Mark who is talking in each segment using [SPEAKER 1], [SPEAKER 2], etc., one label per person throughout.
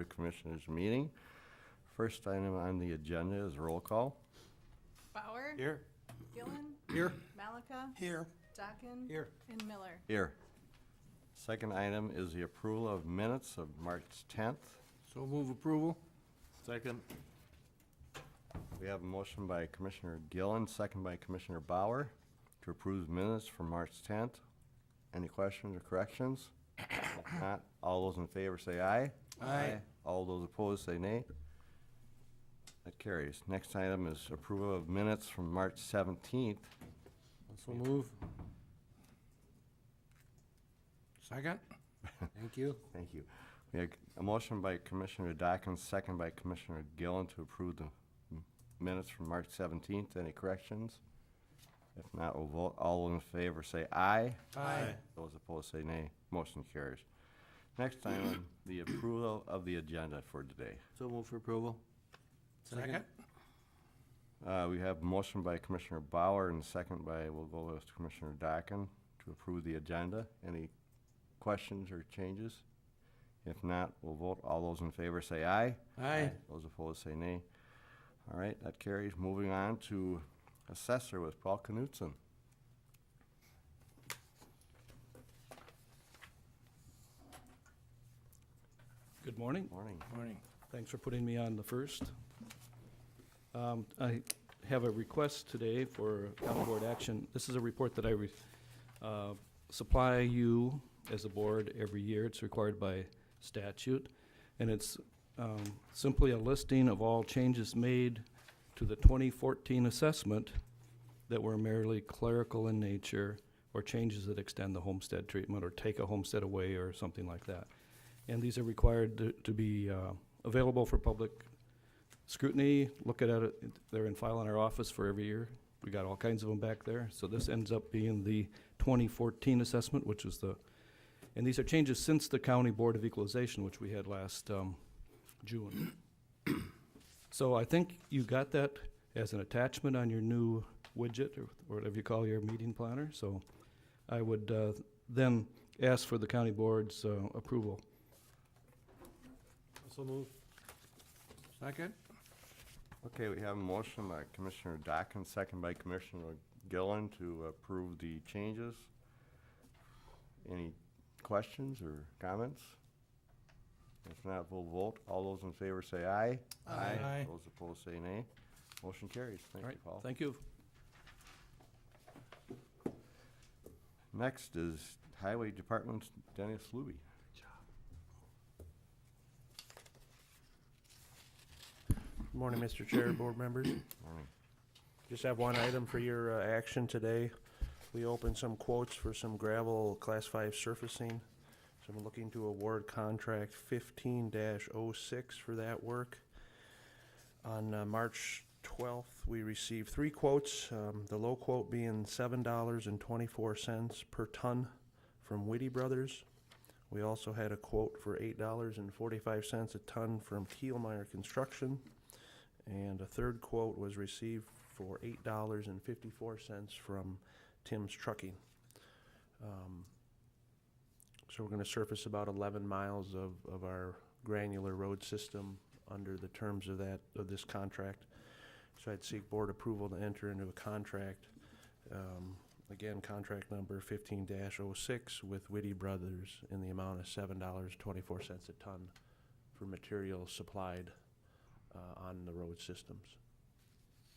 [SPEAKER 1] Board of Commissioners meeting. First item on the agenda is roll call.
[SPEAKER 2] Bauer.
[SPEAKER 3] Here.
[SPEAKER 2] Gillen.
[SPEAKER 3] Here.
[SPEAKER 2] Malika.
[SPEAKER 3] Here.
[SPEAKER 2] Dockin.
[SPEAKER 3] Here.
[SPEAKER 2] And Miller.
[SPEAKER 1] Here. Second item is the approval of minutes of March 10th.
[SPEAKER 3] So move approval. Second.
[SPEAKER 1] We have a motion by Commissioner Gillen, second by Commissioner Bauer, to approve minutes for March 10th. Any questions or corrections? If not, all those in favor say aye.
[SPEAKER 3] Aye.
[SPEAKER 1] All those opposed say nay. That carries. Next item is approval of minutes from March 17th.
[SPEAKER 3] So move. Second. Thank you.
[SPEAKER 1] Thank you. We have a motion by Commissioner Dawkins, second by Commissioner Gillen, to approve the minutes from March 17th. Any corrections? If not, we'll vote. All in favor say aye.
[SPEAKER 3] Aye.
[SPEAKER 1] Those opposed say nay. Motion carries. Next item, the approval of the agenda for today.
[SPEAKER 3] So move for approval. Second.
[SPEAKER 1] We have a motion by Commissioner Bauer and second by, we'll go with Commissioner Dawkins to approve the agenda. Any questions or changes? If not, we'll vote. All those in favor say aye.
[SPEAKER 3] Aye.
[SPEAKER 1] Those opposed say nay. All right, that carries. Moving on to assessor with Paul Knutson.
[SPEAKER 4] Good morning.
[SPEAKER 1] Morning.
[SPEAKER 3] Morning.
[SPEAKER 4] Thanks for putting me on the first. I have a request today for county board action. This is a report that I supply you as a board every year. It's required by statute. And it's simply a listing of all changes made to the 2014 assessment that were merely clerical in nature, or changes that extend the homestead treatment or take a homestead away or something like that. And these are required to be available for public scrutiny. Look at it. They're in file in our office for every year. We got all kinds of them back there. So this ends up being the 2014 assessment, which was and these are changes since the County Board of Equalization, which we had last June. So I think you got that as an attachment on your new widget, or whatever you call your meeting planner. So I would then ask for the county board's approval.
[SPEAKER 3] So move. Second.
[SPEAKER 1] Okay, we have a motion by Commissioner Dawkins, second by Commissioner Gillen to approve the changes. Any questions or comments? If not, we'll vote. All those in favor say aye.
[SPEAKER 3] Aye.
[SPEAKER 1] Those opposed say nay. Motion carries. Thank
[SPEAKER 4] All
[SPEAKER 1] you,
[SPEAKER 4] right,
[SPEAKER 1] Paul.
[SPEAKER 4] thank you.
[SPEAKER 1] Next is Highway Department's Dennis Luby.
[SPEAKER 5] Good morning, Mr. Chair, board members.
[SPEAKER 1] Morning.
[SPEAKER 5] Just have one item for your action today. We opened some quotes for some gravel Class 5 surfacing. So I'm looking to award contract 15-06 for that work. On March 12th, we received 3 quotes, the low quote being $7.24 per ton from Whitty Brothers. We also had a quote for $8.45 a ton from Kielmeyer Construction. And a third quote was received for $8.54 from Tim's Trucking. So we're going to surface about 11 miles of our granular road system under the terms of this contract. So I'd seek board approval to enter into a contract. Again, contract number 15-06 with Whitty Brothers in the amount of $7.24 a ton for material supplied on the road systems.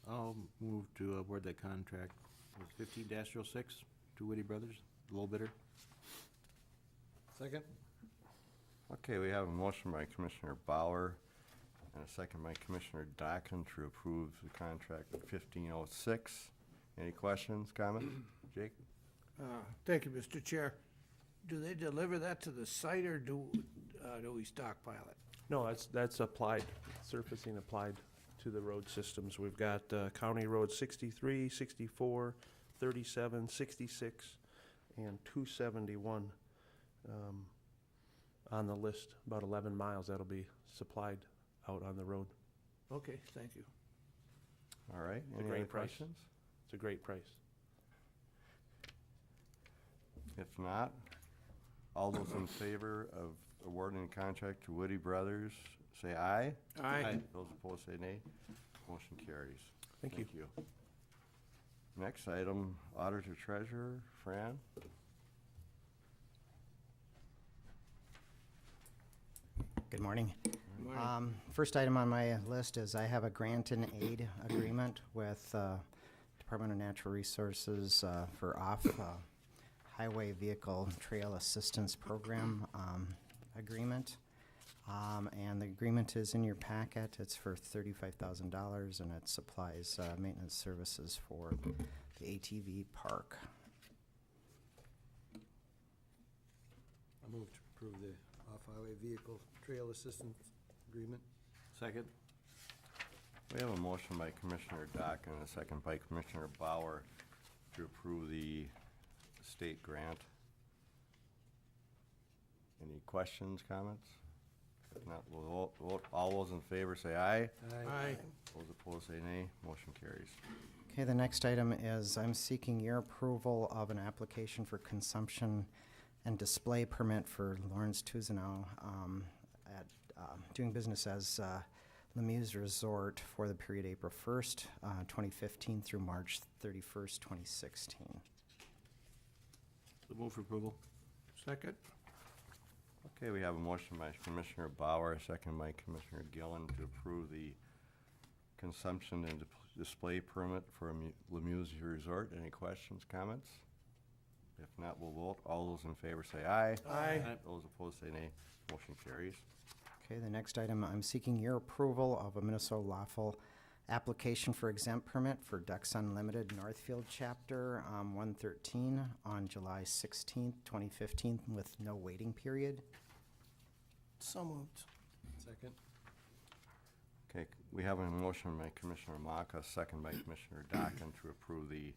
[SPEAKER 6] I'll move to award that contract with 15-06 to Whitty Brothers, the low bidder.
[SPEAKER 3] Second.
[SPEAKER 1] Okay, we have a motion by Commissioner Bauer and a second by Commissioner Dawkins to approve the contract at 1506. Any questions, comments? Jake?
[SPEAKER 7] Thank you, Mr. Chair. Do they deliver that to the site, or do we stockpile it?
[SPEAKER 5] No, that's applied, surfacing applied to the road systems. We've got County Road 63, 64, 37, 66, and 271 on the list. About 11 miles that'll be supplied out on the road.
[SPEAKER 7] Okay, thank you.
[SPEAKER 1] All right,
[SPEAKER 5] It's a
[SPEAKER 1] any
[SPEAKER 5] great
[SPEAKER 1] other
[SPEAKER 5] price.
[SPEAKER 1] questions?
[SPEAKER 5] It's a great price.
[SPEAKER 1] If not, all those in favor of awarding the contract to Woody Brothers, say aye.
[SPEAKER 3] Aye.
[SPEAKER 1] Those opposed, say nay. Motion carries.
[SPEAKER 5] Thank you.
[SPEAKER 1] Next item, Auditor Treasurer, Fran.
[SPEAKER 8] Good morning. First item on my list is I have a grant and aid agreement with Department of Natural Resources for highway vehicle trail assistance program agreement. And the agreement is in your packet. It's for $35,000 and it supplies maintenance services for the ATV park.
[SPEAKER 3] I move to approve the off-highway vehicle trail assistance agreement.
[SPEAKER 6] Second?
[SPEAKER 1] We have a motion by Commissioner Dock and a second by Commissioner Bauer to approve the state grant. Any questions, comments? If not, we'll vote. All those in favor say aye.
[SPEAKER 3] Aye.
[SPEAKER 1] Those opposed say nay. Motion carries.
[SPEAKER 8] Okay, the next item is I'm seeking your approval of an application for consumption and display permit for Lawrence Tuzenow at doing business as Lemieux Resort for the period April 1st, 2015 through March 31st, 2016.
[SPEAKER 6] So move for approval.
[SPEAKER 3] Second.
[SPEAKER 1] Okay, we have a motion by Commissioner Bauer, a second by Commissioner Gillen to approve the consumption and display permit for Lemieux Resort. Any questions, comments? If not, we'll vote. All those in favor say aye.
[SPEAKER 3] Aye.
[SPEAKER 1] Those opposed say nay. Motion carries.
[SPEAKER 8] Okay, the next item, I'm seeking your approval of a Minnesota lawful application for exempt permit for Ducks Unlimited Northfield Chapter 113 on July 16th, 2015 with no waiting period.
[SPEAKER 9] So moved.
[SPEAKER 3] Second.
[SPEAKER 1] Okay, we have a motion by Commissioner Maka, second by Commissioner Dockin to approve the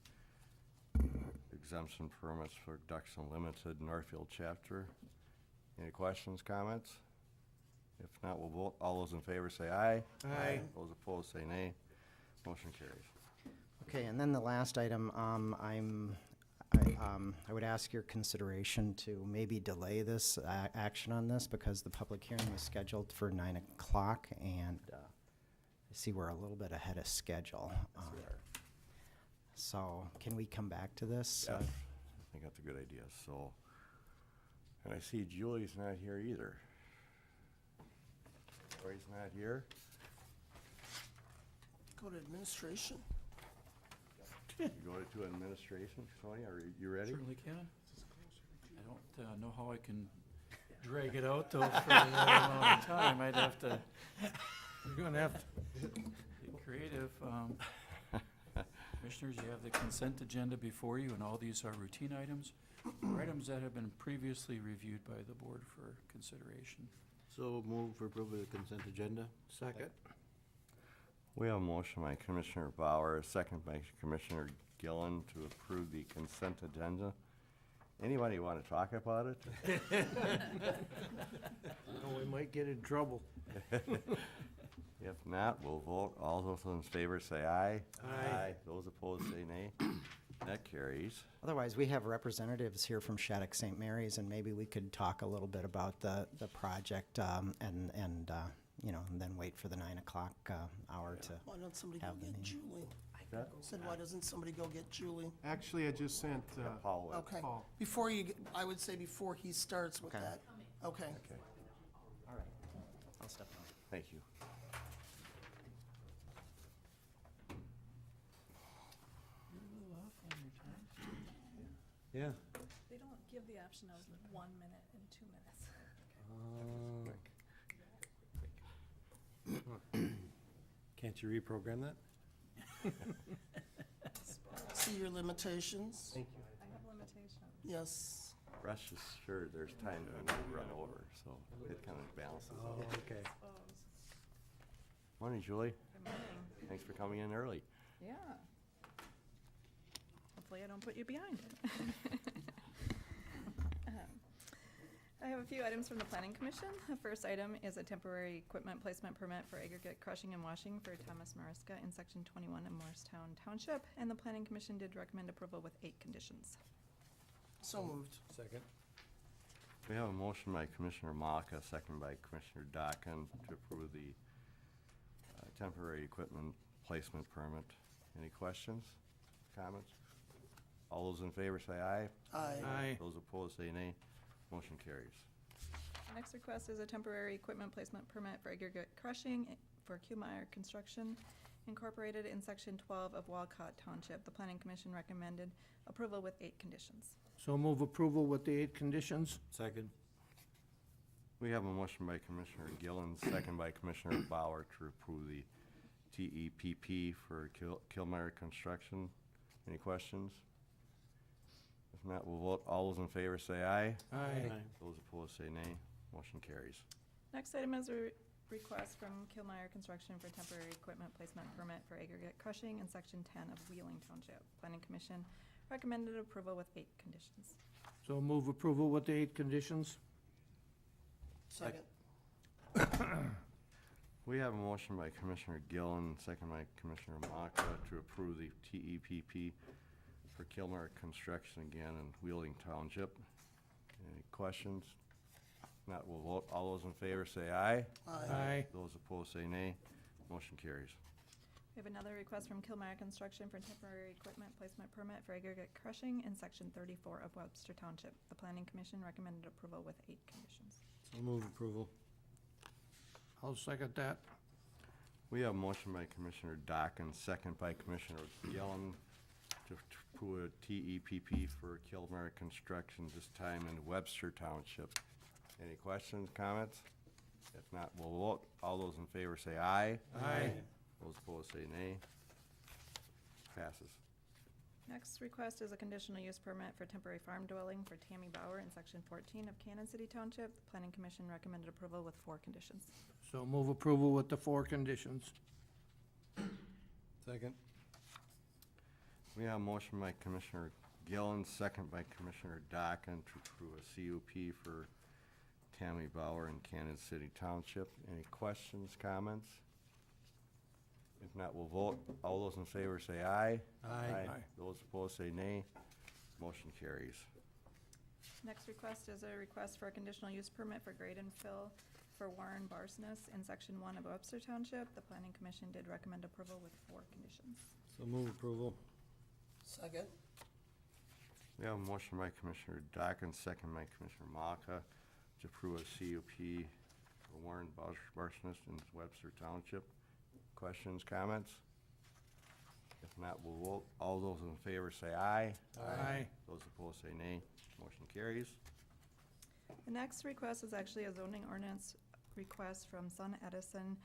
[SPEAKER 1] exemption permits for Ducks Unlimited Northfield Chapter. Any questions, comments? If not, we'll vote. All those in favor say aye.
[SPEAKER 3] Aye.
[SPEAKER 1] Those opposed say nay. Motion carries.
[SPEAKER 8] Okay, and then the last item, I would ask your consideration to maybe delay this action on this because the public hearing was scheduled for 9 o'clock and I see we're a little bit ahead of schedule. So can we come back to this?
[SPEAKER 1] Yes, I think that's a good idea, so. And I see Julie's not here either. Lori's not here.
[SPEAKER 9] Go to administration.
[SPEAKER 1] You go to administration, Tony, are you ready?
[SPEAKER 10] Certainly can. I don't know how I can drag it out though for that amount of time. I'd have to
[SPEAKER 3] You're gonna have to.
[SPEAKER 10] get creative. Commissioners, you have the consent agenda before you, and all these are routine items, or items that have been previously reviewed by the board for consideration.
[SPEAKER 6] So move for approval of the consent agenda.
[SPEAKER 3] Second.
[SPEAKER 1] We have a motion by Commissioner Bauer, a second by Commissioner Gillen to approve the consent agenda. Anybody want to talk about it?
[SPEAKER 7] Oh, we might get in trouble.
[SPEAKER 1] If not, we'll vote. All those in favor say aye.
[SPEAKER 3] Aye.
[SPEAKER 1] Those opposed say nay. That carries.
[SPEAKER 8] Otherwise, we have representatives here from Shattuck St. Mary's, and maybe we could talk a little bit about the project and then wait for the 9 o'clock hour to.
[SPEAKER 9] Why don't somebody go
[SPEAKER 8] Have the
[SPEAKER 9] get
[SPEAKER 8] meeting.
[SPEAKER 9] Julie?
[SPEAKER 1] That-
[SPEAKER 9] Said, why doesn't somebody go get Julie?
[SPEAKER 11] Actually, I just sent,
[SPEAKER 1] Paul went.
[SPEAKER 9] Okay.
[SPEAKER 11] Paul.
[SPEAKER 9] Before you, I would say before he starts with
[SPEAKER 8] Okay.
[SPEAKER 9] that. Okay.
[SPEAKER 1] Okay,
[SPEAKER 8] All right. I'll step down.
[SPEAKER 1] thank you.
[SPEAKER 10] You're a little off on your time.
[SPEAKER 3] Yeah.
[SPEAKER 2] They don't give the option of 1 minute and 2 minutes.
[SPEAKER 3] Can't you reprogram that?
[SPEAKER 9] See your limitations?
[SPEAKER 2] I have limitations.
[SPEAKER 9] Yes.
[SPEAKER 1] Rest assured, there's time to not run over, so it kind of balances
[SPEAKER 3] Oh,
[SPEAKER 1] out.
[SPEAKER 3] okay.
[SPEAKER 2] Suppose.
[SPEAKER 1] Morning, Julie.
[SPEAKER 2] Good morning.
[SPEAKER 1] Thanks for coming in early.
[SPEAKER 2] Yeah. Hopefully I don't put you behind. I have a few items from the Planning Commission. The first item is a temporary equipment placement permit for aggregate crushing and washing for Thomas Mariska in Section 21 in Morristown Township, and the Planning Commission did recommend approval with 8 conditions.
[SPEAKER 9] So moved.
[SPEAKER 3] Second.
[SPEAKER 1] We have a motion by Commissioner Malka, second by Commissioner Dockin to approve the temporary equipment placement permit. Any questions, comments? All those in favor say aye.
[SPEAKER 9] Aye.
[SPEAKER 1] Those opposed say nay. Motion carries.
[SPEAKER 2] Next request is a temporary equipment placement permit for aggregate crushing for Kuhlmeyer Construction Incorporated in Section 12 of Walcott Township. The Planning Commission recommended approval with 8 conditions.
[SPEAKER 7] So move approval with the 8 conditions?
[SPEAKER 6] Second.
[SPEAKER 1] We have a motion by Commissioner Gillen, second by Commissioner Bauer to approve the TEPP for Kuhlmeyer Construction. Any questions? If not, we'll vote. All those in favor say aye.
[SPEAKER 7] Aye.
[SPEAKER 1] Those opposed say nay. Motion carries.
[SPEAKER 2] Next item is a request from Kuhlmeyer Construction for temporary equipment placement permit for aggregate crushing in Section 10 of Wheeling Township. Planning Commission recommended approval with 8 conditions.
[SPEAKER 7] So move approval with the 8 conditions?
[SPEAKER 9] Second.
[SPEAKER 1] We have a motion by Commissioner Gillen, second by Commissioner Maka to approve the TEPP for Kuhlmeyer Construction again in Wheeling Township. Any questions? If not, we'll vote. All those in favor say aye.
[SPEAKER 7] Aye.
[SPEAKER 1] Those opposed say nay. Motion carries.
[SPEAKER 2] We have another request from Kuhlmeyer Construction for temporary equipment placement permit for aggregate crushing in Section 34 of Webster Township. The Planning Commission recommended approval with 8 conditions.
[SPEAKER 3] So move approval.
[SPEAKER 7] I'll second that.
[SPEAKER 1] We have a motion by Commissioner Dockin, second by Commissioner Gillen to approve a TEPP for Kuhlmeyer Construction, this time in Webster Township. Any questions, comments? If not, we'll vote. All those in favor say aye.
[SPEAKER 7] Aye.
[SPEAKER 1] Those opposed say nay. Passes.
[SPEAKER 2] Next request is a conditional use permit for temporary farm dwelling for Tammy Bauer in Section 14 of Cannon City Township. The Planning Commission recommended approval with 4 conditions.
[SPEAKER 7] So move approval with the 4 conditions?
[SPEAKER 3] Second.
[SPEAKER 1] We have a motion by Commissioner Gillen, second by Commissioner Dockin to approve a CUP for Tammy Bauer in Cannon City Township. Any questions, comments? If not, we'll vote. All those in favor say aye.
[SPEAKER 3] Aye.
[SPEAKER 1] Those opposed say nay. Motion carries.
[SPEAKER 2] Next request is a request for a conditional use permit for grade and fill for Warren Barsness in Section 1 of Webster Township. The Planning Commission did recommend approval with 4 conditions.
[SPEAKER 3] So move approval.
[SPEAKER 9] Second.
[SPEAKER 1] We have a motion by Commissioner Dockin, second by Commissioner Maka to approve a CUP for Warren Barsness in Webster Township. Questions, comments? If not, we'll vote. All those in favor say aye.
[SPEAKER 7] Aye.
[SPEAKER 1] Those opposed say nay. Motion carries.
[SPEAKER 2] The next request is actually a zoning ordinance request from Sun Edison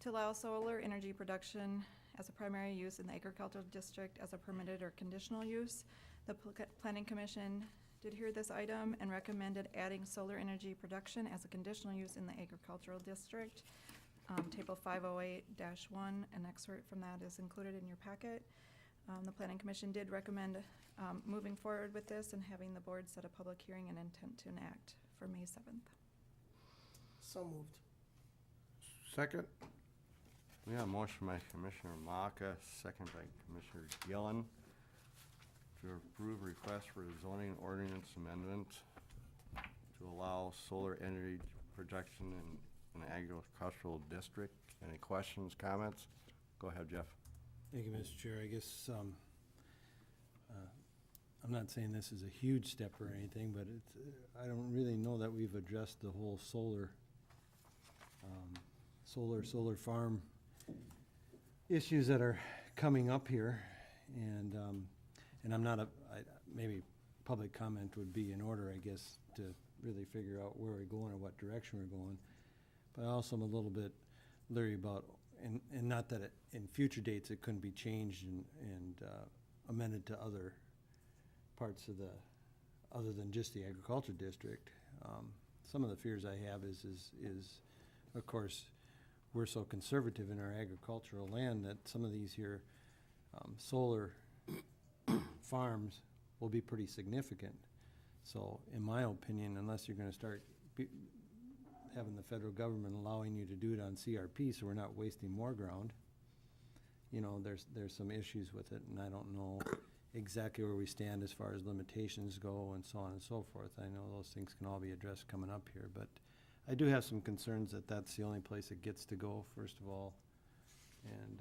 [SPEAKER 2] to allow solar energy production as a primary use in the agricultural district as a permitted or conditional use. The Planning Commission did hear this item and recommended adding solar energy production as a conditional use in the agricultural district. Table 508-1, an excerpt from that is included in your packet. The Planning Commission did recommend moving forward with this and having the board set a public hearing and intent to enact for May 7th.
[SPEAKER 9] So moved.
[SPEAKER 7] Second?
[SPEAKER 1] We have a motion by Commissioner Maka, second by Commissioner Gillen to approve request for a zoning ordinance amendment to allow solar energy production in an agricultural district. Any questions, comments? Go ahead, Jeff.
[SPEAKER 11] Thank you, Mr. Chair. I guess, I'm not saying this is a huge step or anything, but it's, I don't really know that we've addressed the whole solar farm issues that are coming up here. And I'm not maybe public comment would be in order, I guess, to really figure out where we're going or what direction we're going. But I also am a little bit leery about, and not that in future dates it couldn't be changed and amended to other parts of other than just the agriculture district. Some of the fears I have is of course, we're so conservative in our agricultural land that some of these here solar farms will be pretty significant. So in my opinion, unless you're gonna start having the federal government allowing you to do it on CRP, so we're not wasting more ground, you know, there's some issues with it, and I don't know exactly where we stand as far as limitations go and so on and so forth. I know those things can all be addressed coming up here, but I do have some concerns that that's the only place it gets to go, first of all, and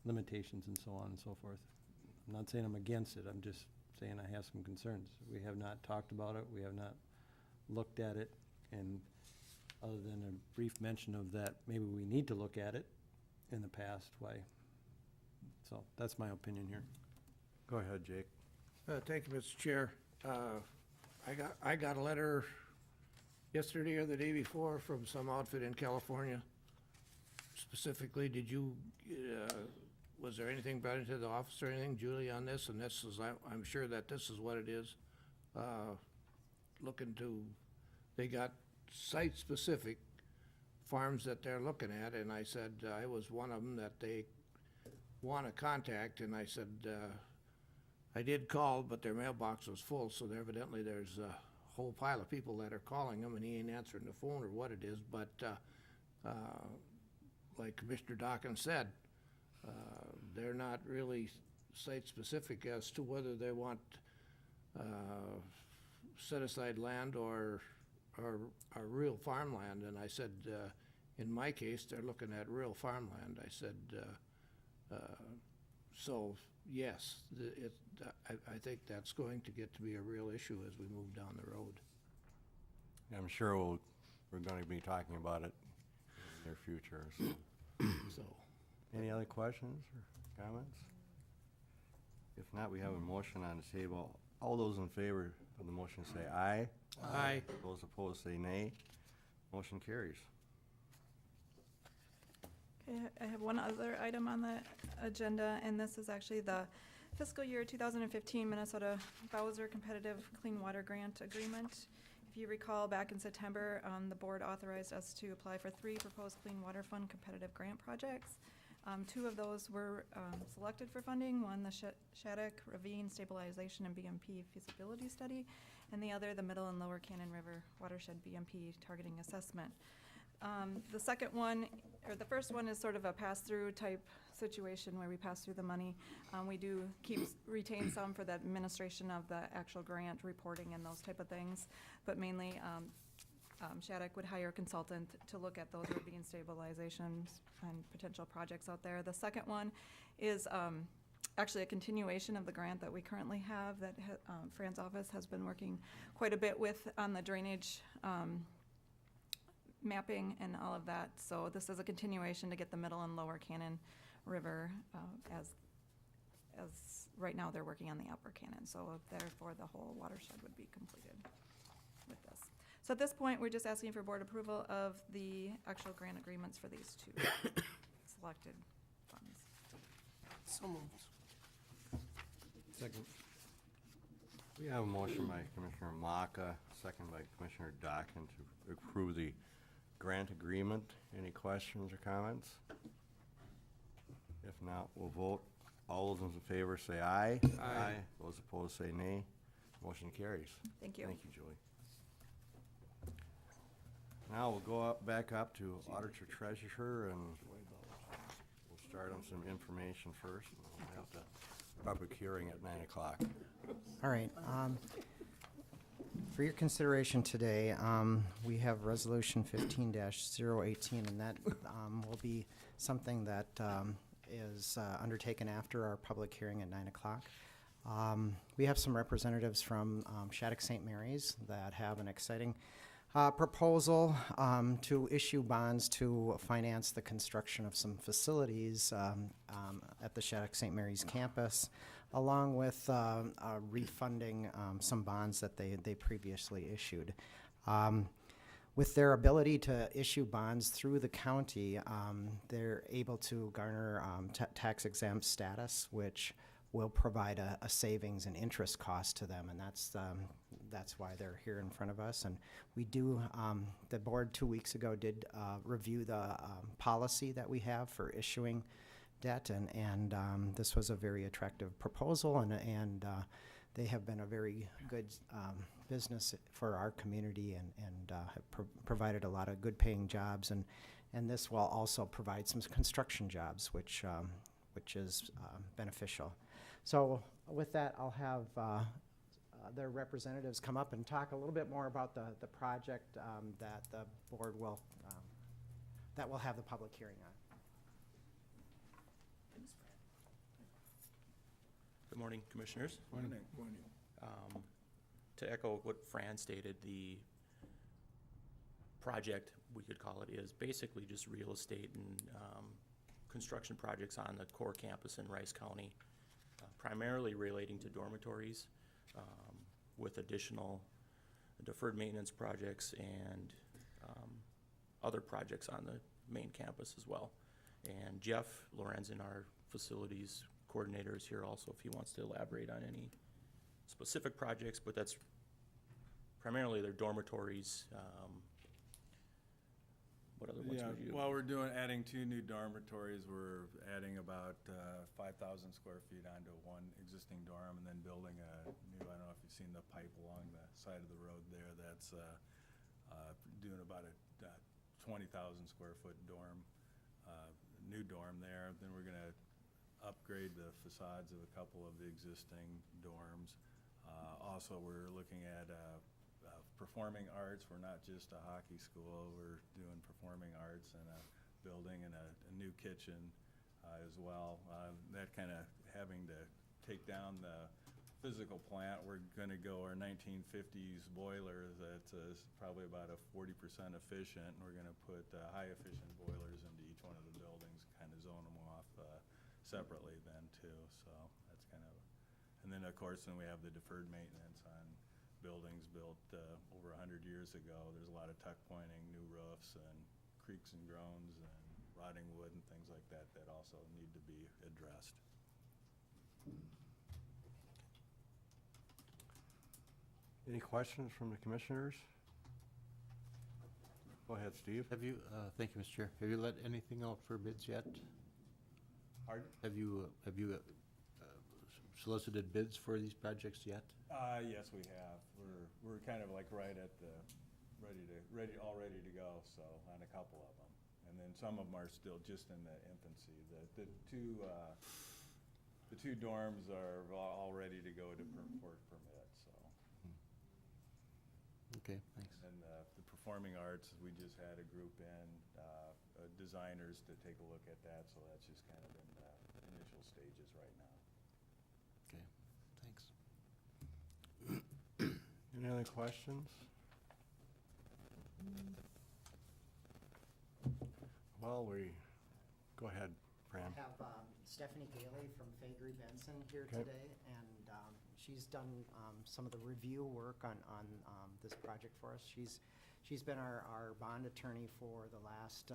[SPEAKER 11] limitations and so on and so forth. I'm not saying I'm against it, I'm just saying I have some concerns. We have not talked about it, we have not looked at it, and other than a brief mention of that, maybe we need to look at it in the past, why? So, that's my opinion here.
[SPEAKER 1] Go ahead, Jake.
[SPEAKER 7] Thank you, Mr. Chair. I got a letter yesterday or the day before from some outfit in California. Specifically, did you, was there anything brought into the office or anything, Julie, on this? And this is, I'm sure that this is what it is. Looking to, they got site-specific farms that they're looking at, and I said, I was one of them that they want to contact, and I said, I did call, but their mailbox was full, so evidently there's a whole pile of people that are calling him, and he ain't answering the phone or what it is, but like Commissioner Dawkins said, they're not really site-specific as to whether they want set-aside land or real farmland, and I said, in my case, they're looking at real farmland. I said, so, yes, I think that's going to get to be a real issue as we move down the road.
[SPEAKER 1] I'm sure we're going to be talking about it in the near future. So. Any other questions or comments? If not, we have a motion on the table. All those in favor of the motion say aye.
[SPEAKER 7] Aye.
[SPEAKER 1] Those opposed say nay. Motion carries.
[SPEAKER 2] Okay, I have one other item on the agenda, and this is actually the fiscal year 2015 Minnesota Bowser Competitive Clean Water Grant Agreement. If you recall, back in September, the board authorized us to apply for 3 proposed Clean Water Fund competitive grant projects. 2 of those were selected for funding, one the Shattuck Ravine Stabilization and BMP Feasibility Study, and the other the Middle and Lower Cannon River Watershed BMP Targeting Assessment. The second one, or the first one, is sort of a pass-through type situation where we pass through the money. We do retain some for the administration of the actual grant reporting and those type of things, but mainly Shattuck would hire a consultant to look at those ravine stabilizations and potential projects out there. The second one is actually a continuation of the grant that we currently have that Fran's office has been working quite a bit with on the drainage mapping and all of that. So this is a continuation to get the Middle and Lower Cannon River as right now they're working on the Upper Cannon. So therefore the whole watershed would be completed with this. So at this point, we're just asking for board approval of the actual grant agreements for these 2 selected funds.
[SPEAKER 9] So moved.
[SPEAKER 11] Second.
[SPEAKER 1] We have a motion by Commissioner Maka, second by Commissioner Dockin to approve the grant agreement. Any questions or comments? If not, we'll vote. All those in favor say aye.
[SPEAKER 7] Aye.
[SPEAKER 1] Those opposed say nay. Motion carries.
[SPEAKER 2] Thank you.
[SPEAKER 1] Thank you, Julie. Now we'll go back up to Auditor Treasurer, and we'll start on some information first. We'll have the public hearing at 9 o'clock.
[SPEAKER 8] All right. For your consideration today, we have Resolution 15-018, and that will be something that is undertaken after our public hearing at 9 o'clock. We have some representatives from Shattuck St. Mary's that have an exciting proposal to issue bonds to finance the construction of some facilities at the Shattuck St. Mary's campus, along with refunding some bonds that they previously issued. With their ability to issue bonds through the county, they're able to garner tax-exempt status, which will provide a savings and interest cost to them, and that's why they're here in front of us. And we do, the board 2 weeks ago did review the policy that we have for issuing debt, and this was a very attractive proposal, and they have been a very good business for our community and have provided a lot of good paying jobs, and this will also provide some construction jobs, which is beneficial. So with that, I'll have their representatives come up and talk a little bit more about the project that the board will, that will have the public hearing on.
[SPEAKER 12] Good morning, Commissioners. To echo what Fran stated, the project, we could call it, is basically just real estate and construction projects on the core campus in Rice County, primarily relating to dormitories, with additional deferred maintenance projects and other projects on the main campus as well. And Jeff Lorenzen, our facilities coordinator, is here also if he wants to elaborate on any specific projects, but that's primarily their dormitories. What other ones would you?
[SPEAKER 13] Well, we're adding 2 new dormitories. We're adding about 5,000 square feet onto one existing dorm and then building a new, I don't know if you've seen the pipe along the side of the road there, that's doing about a 20,000 square foot dorm, new dorm there. Then we're gonna upgrade the facades of a couple of the existing dorms. Also, we're looking at performing arts. We're not just a hockey school. We're doing performing arts and a building and a new kitchen as well. That kind of having to take down the physical plant. We're going to go our 1950s boiler that's probably about a 40% efficient. And we're going to put high efficient boilers into each one of the buildings, kind of zone them off separately then too. So that's kind of, and then of course then we have the deferred maintenance on buildings built over 100 years ago. There's a lot of tuck pointing, new roofs, and creaks and groans, and rotting wood and things like that that also need to be addressed.
[SPEAKER 1] Any questions from the commissioners? Go ahead, Steve.
[SPEAKER 6] Have you, thank you, Mr. Chair. Have you let anything out for bids yet?
[SPEAKER 1] Pardon?
[SPEAKER 6] Have you solicited bids for these projects yet?
[SPEAKER 13] Yes, we have. We're kind of like right at the, all ready to go, so on a couple of them. And then some of them are still just in the infancy. The two dorms are all ready to go to for permit, so.
[SPEAKER 6] Okay, thanks.
[SPEAKER 13] And the performing arts, we just had a group in, designers to take a look at that, so that's just kind of in the initial stages right now.
[SPEAKER 6] Okay, thanks.
[SPEAKER 1] Any other questions? Well, go ahead, Fran.
[SPEAKER 8] I have Stephanie Gailey from Faegre Benson here
[SPEAKER 1] Okay.
[SPEAKER 8] today, and she's done some of the review work on this project for us. She's been our bond attorney for the last,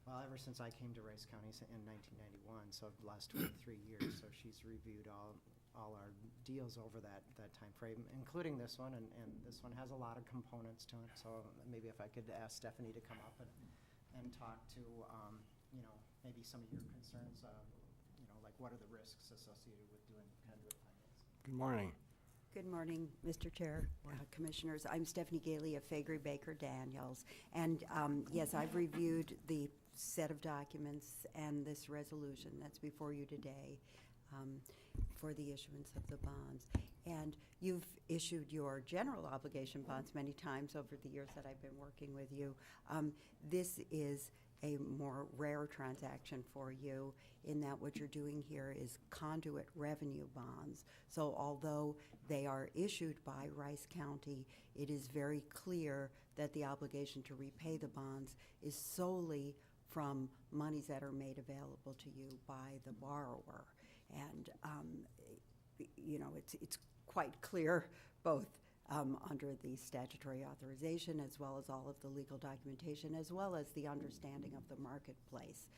[SPEAKER 8] well, ever since I came to Rice County in 1991, so the last 23 years. So she's reviewed all our deals over that time frame, including this one, and this one has a lot of components to it. So maybe if I could ask Stephanie to come up and talk to, maybe some of your concerns, like what are the risks associated with doing conduit financing?
[SPEAKER 1] Good morning.
[SPEAKER 14] Good morning, Mr. Chair, Commissioners. I'm Stephanie Gailey of Faegre Baker Daniels. And yes, I've reviewed the set of documents and this resolution that's before you today for the issuance of the bonds. And you've issued your general obligation bonds many times over the years that I've been working with you. This is a more rare transaction for you in that what you're doing here is conduit revenue bonds. So although they are issued by Rice County, it is very clear that the obligation to repay the bonds is solely from monies that are made available to you by the borrower. And it's quite clear both under the statutory authorization as well as all of the legal documentation as well as the understanding of the marketplace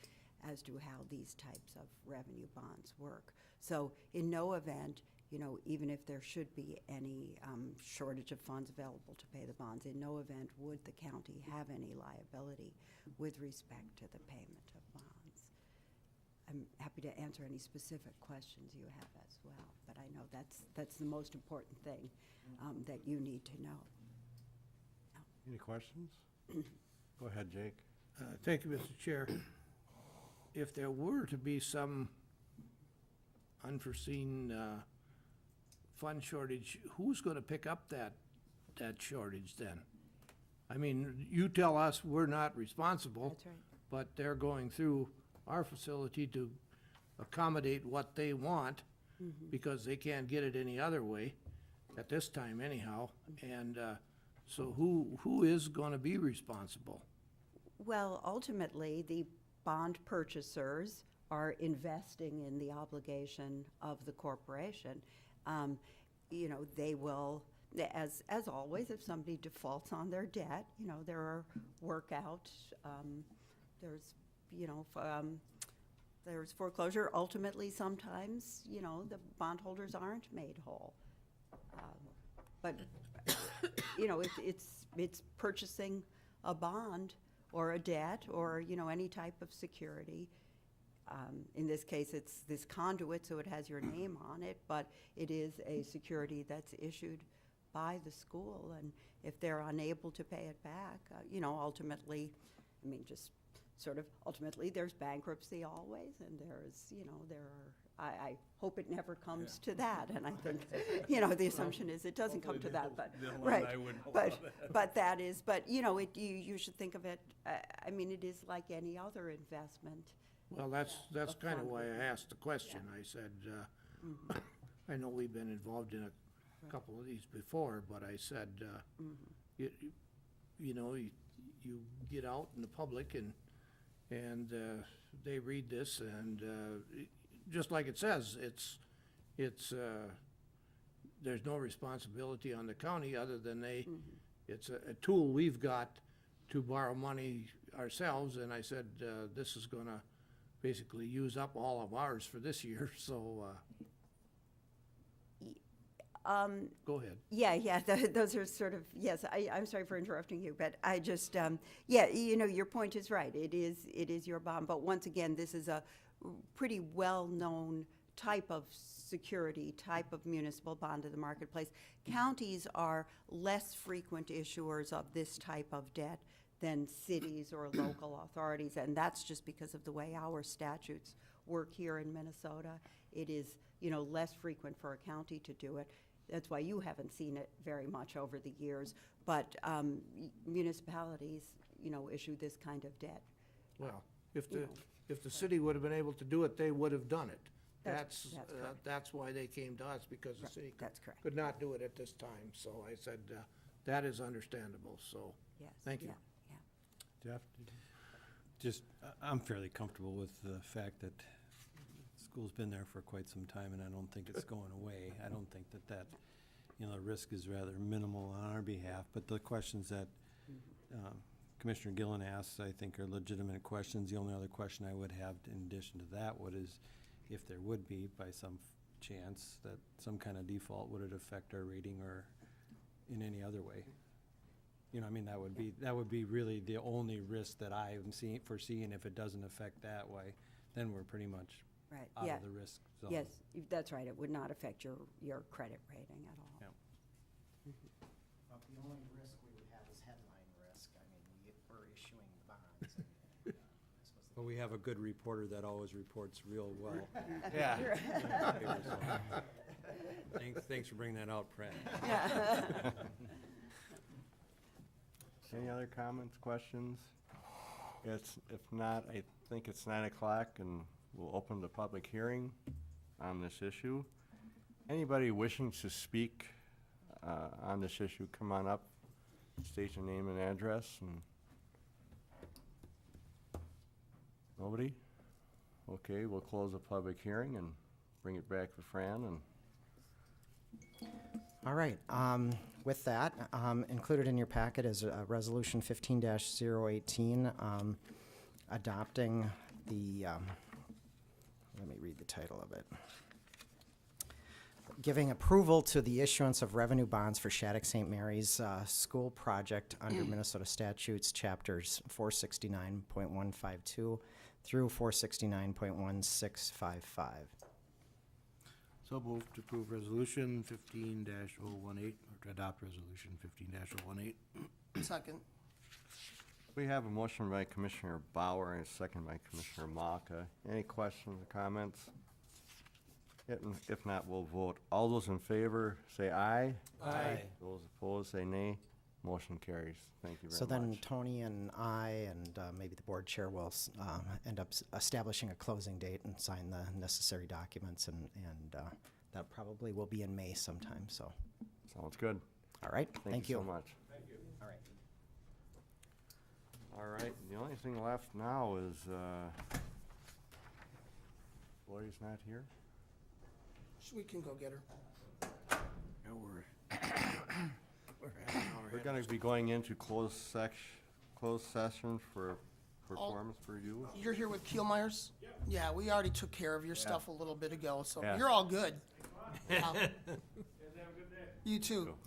[SPEAKER 14] as to how these types of revenue bonds work. So in no event, even if there should be any shortage of funds available to pay the bonds, in no event would the county have any liability with respect to the payment of bonds. I'm happy to answer any specific questions you have as well, but I know that's the most important thing that you need to know.
[SPEAKER 1] Any questions? Go ahead, Jake.
[SPEAKER 7] Thank you, Mr. Chair. If there were to be some unforeseen fund shortage, who's gonna pick up that shortage then? I mean, you tell us we're not responsible.
[SPEAKER 14] That's right.
[SPEAKER 7] But they're going through our facility to accommodate what they want, because they can't get it any other way, at this time anyhow. And so who is gonna be responsible?
[SPEAKER 14] Well, ultimately, the bond purchasers are investing in the obligation of the corporation. You know, they will, as always, if somebody defaults on their debt, you know, there are workout, there's, you know, there's foreclosure. Ultimately, sometimes, you know, the bondholders aren't made whole. But, you know, it's purchasing a bond or a debt or, you know, any type of security. In this case, it's this conduit, so it has your name on it, but it is a security that's issued by the school. And if they're unable to pay it back, you know, ultimately, I mean, just sort of, ultimately, there's bankruptcy always, and there's, you know, there are, I hope it never comes to that, and I think, you know, the assumption is it doesn't come to that, but, right. But that is, but, you know, you should think of it, I mean, it is like any other investment.
[SPEAKER 7] Well, that's kind of why I asked the question. I said, I know we've been involved in a couple of these before, but I said, you know, you get out in the public and they read this, and just like it says, it's there's no responsibility on the county other than it's a tool we've got to borrow money ourselves, and I said, this is gonna basically use up all of ours for this year, so, go ahead.
[SPEAKER 14] Yeah, those are sort of, yes, I'm sorry for interrupting you, but I just, yeah, you know, your point is right. It is your bond, but once again, this is a pretty well-known type of security, type of municipal bond in the marketplace. Counties are less frequent issuers of this type of debt than cities or local authorities, and that's just because of the way our statutes work here in Minnesota. It is, you know, less frequent for a county to do it. That's why you haven't seen it very much over the years, but municipalities, you know, issue this kind of debt.
[SPEAKER 7] Well, if the city would have been able to do it, they would have done it.
[SPEAKER 14] That's correct.
[SPEAKER 7] That's why they came to us, because the city
[SPEAKER 14] That's correct.
[SPEAKER 7] could not do it at this time. So I said, that is understandable, so,
[SPEAKER 14] Yes.
[SPEAKER 7] thank you.
[SPEAKER 14] Yeah.
[SPEAKER 11] Jeff? Just, I'm fairly comfortable with the fact that school's been there for quite some time, and I don't think it's going away. I don't think that, you know, the risk is rather minimal on our behalf, but the questions that Commissioner Gillen asked, I think, are legitimate questions. The only other question I would have in addition to that is if there would be, by some chance, that some kind of default, would it affect our rating or in any other way? You know, I mean, that would be really the only risk that I am foreseeing. If it doesn't affect that way, then we're pretty much
[SPEAKER 14] Right,
[SPEAKER 11] out
[SPEAKER 14] yeah.
[SPEAKER 11] of the risk zone.
[SPEAKER 14] Yes, that's right. It would not affect your credit rating at all.
[SPEAKER 11] Yeah.
[SPEAKER 8] Well, the only risk we would have is headline risk. I mean, we're issuing bonds. And,
[SPEAKER 11] But we have a good reporter that always reports real well.
[SPEAKER 1] Yeah.
[SPEAKER 11] Thanks for bringing that out, Pratt.
[SPEAKER 1] Any other comments, questions? If not, I think it's 9 o'clock, and we'll open the public hearing on this issue. Anybody wishing to speak on this issue, come on up, state your name and address. And nobody? Okay, we'll close the public hearing and bring it back to Fran. And
[SPEAKER 8] All right, with that, included in your packet is Resolution 15-018, adopting the, let me read the title of it. Giving approval to the issuance of revenue bonds for Shattuck St. Mary's School project under Minnesota statutes, chapters 469.152 through 469.1655.
[SPEAKER 6] So moved to approve resolution 15-018, or to adopt resolution 15-018.
[SPEAKER 9] Second.
[SPEAKER 1] we have a motion by Commissioner Bauer and a second by Commissioner Malka. Any questions or comments? If not, we'll vote. All those in favor, say aye.
[SPEAKER 3] Aye.
[SPEAKER 1] Those opposed, say nay. Motion carries. Thank you very much.
[SPEAKER 8] So then Tony and I and maybe the board chair will end up establishing a closing date and sign the necessary documents, and that probably will be in May sometime, so.
[SPEAKER 1] Sounds good.
[SPEAKER 8] All right,
[SPEAKER 1] Thank you so much.
[SPEAKER 8] All right.
[SPEAKER 1] All right, the only thing left now is, Lori's not here?
[SPEAKER 9] We can go get her.
[SPEAKER 6] Yeah, we're
[SPEAKER 1] We're gonna be going into closed session for performance review.
[SPEAKER 9] You're here with Kielmeyer's? Yeah, we already took care of your stuff a little bit ago, so
[SPEAKER 1] Yeah.
[SPEAKER 9] you're all good. You too.
[SPEAKER 1] Cool.